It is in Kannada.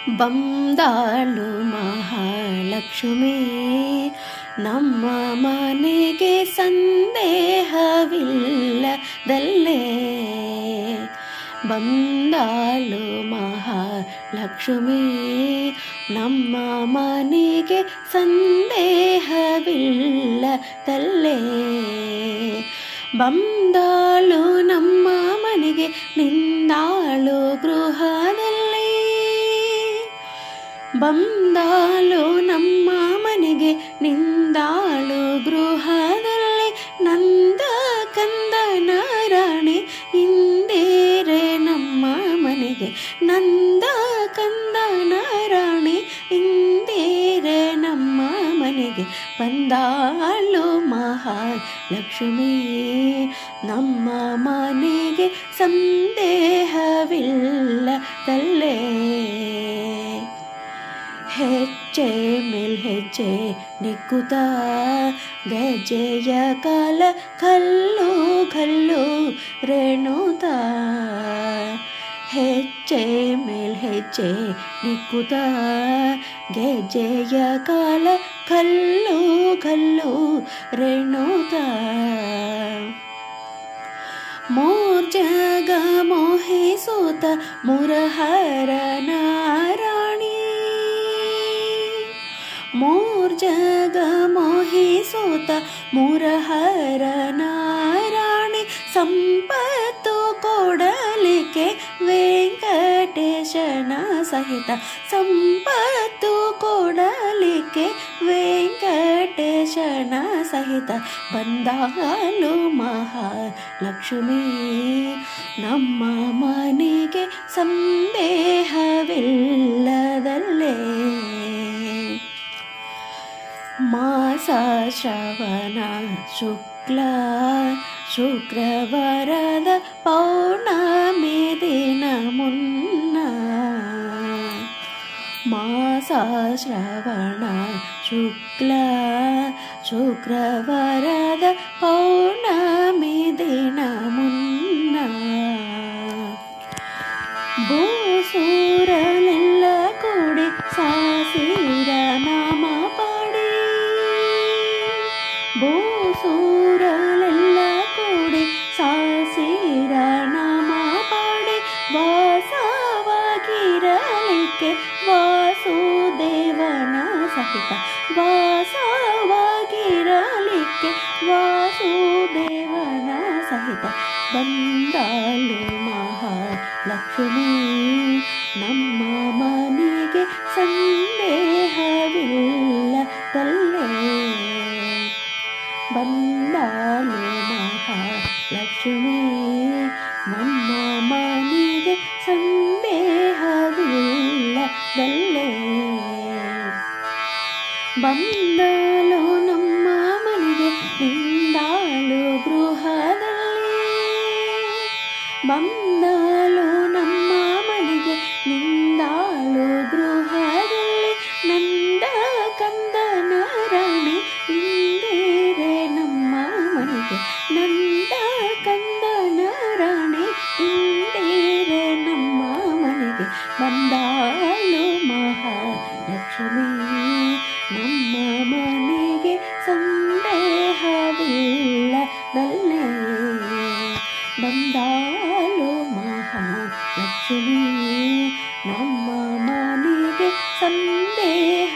ಬಂದಾಳು ಮಹಾಲಕ್ಷ್ಮಿ ನಮ್ಮ ಮನೆಗೆ ಸಂದೇಹವಿಲ್ಲದಲ್ಲೇ. ಬಂದಾಳು ಮಹಾಲಕ್ಷ್ಮಿ ನಮ್ಮ ಮನೆಗೆ ಸಂದೇಹವಿಲ್ಲದಲ್ಲೇ. ಬಂದಾಳು ನಮ್ಮ ಮನೆಗೆ ನಿಂದಾಳು ಗೃಹದಲ್ಲಿ. ಬಂದಾಳು ನಮ್ಮ ಮನೆಗೆ ನಿಂದಾಳು ಗೃಹದಲ್ಲಿ. ನಂದ ಕಂದನ ರಾಣಿ ಇಂದಿರೆ ನಮ್ಮ ಮನೆಗೆ. ನಂದ ಕಂದನ ರಾಣಿ ಇಂದಿರೆ ನಮ್ಮ ಮನೆಗೆ. ಬಂದಾಳು ಮಹಾಲಕ್ಷ್ಮಿ ನಮ್ಮ ಮನೆಗೆ ಸಂದೇಹವಿಲ್ಲದಲ್ಲೇ. ಹೆಜ್ಜೆ ಮೇಲ್ ಹೆಜ್ಜೆ ನಿಕ್ಕುತ್ತ ಗೆಜ್ಜೆಯ ಕಾಲ ಕಲ್ಲು ಕಲ್ಲು ರೇಣುತ. ಹೆಜ್ಜೆ ಮೇಲ್ ಹೆಜ್ಜೆ ನಿಕ್ಕುತ್ತ ಗೆಜ್ಜೆಯ ಕಾಲ ಕಲ್ಲು ಕಲ್ಲು ರೇಣುತ. ಮೂರ್ಜಗ ಮೋಹಿಸುತ್ತ ಮುರಹರನ ರಾಣಿ. ಮೂರ್ಜಗ ಮೋಹಿಸುತ್ತ ಮುರಹರನ ರಾಣಿ. ಸಂಪತ್ತು ಕೊಡಲಿಕ್ಕೆ ವೆಂಕಟೇಶನ ಸಹಿತ. ಸಂಪತ್ತು ಕೊಡಲಿಕ್ಕೆ ವೆಂಕಟೇಶನ ಸಹಿತ. ಬಂದಾಳು ಮಹಾಲಕ್ಷ್ಮಿ ನಮ್ಮ ಮನೆಗೆ ಸಂದೇಹವಿಲ್ಲದಲ್ಲೇ. ಮಾಸ ಶ್ರವಣ ಶುಕ್ಲ ಶುಕ್ರವಾರದ ಪೌರ್ಣಮಿ ದಿನ ಮುನ್ನ. ಮಾಸ ಶ್ರವಣ ಶುಕ್ಲ ಶುಕ್ರವಾರದ ಪೌರ್ಣಮಿ ದಿನ ಮುನ್ನ. ಭೂಸೂರನೆಲ್ಲ ಕೂಡಿ ಸಾಸಿರ ನಾಮ ಪಾಡಿ. ಭೂಸೂರನೆಲ್ಲ ಕೂಡಿ ಸಾಸಿರ ನಾಮ ಪಾಡಿ. ವಾಸವಾಗಿರಲಿಕ್ಕೆ ವಾಸುದೇವನ ಸಹಿತ. ವಾಸವಾಗಿರಲಿಕ್ಕೆ ವಾಸುದೇವನ ಸಹಿತ. ಬಂದಾಳು ಮಹಾಲಕ್ಷ್ಮಿ ನಮ್ಮ ಮನೆಗೆ ಸಂದೇಹವಿಲ್ಲದಲ್ಲೇ. ಬಂದಾಳು ಮಹಾಲಕ್ಷ್ಮಿ ನಮ್ಮ ಮನೆಗೆ ಸಂದೇಹವಿಲ್ಲದಲ್ಲೇ. ಬಂದಾಳು ನಮ್ಮ ಮನೆಗೆ ನಿಂದಾಳು ಗೃಹದಲ್ಲಿ. ಬಂದಾಳು ನಮ್ಮ ಮನೆಗೆ ನಿಂದಾಳು ಗೃಹದಲ್ಲಿ. ನಂದ ಕಂದನ ರಾಣಿ ಇಂದಿರೆ ನಮ್ಮ ಮನೆಗೆ. ನಂದ ಕಂದನ ರಾಣಿ ಇಂದಿರೆ ನಮ್ಮ ಮನೆಗೆ. ಬಂದಾಳು ಮಹಾಲಕ್ಷ್ಮಿ ನಮ್ಮ ಮನೆಗೆ ಸಂದೇಹವಿಲ್ಲದಲ್ಲೇ. ಬಂದಾಳು ಮಹಾಲಕ್ಷ್ಮಿ ನಮ್ಮ ಮನೆಗೆ ಸಂದೇಹ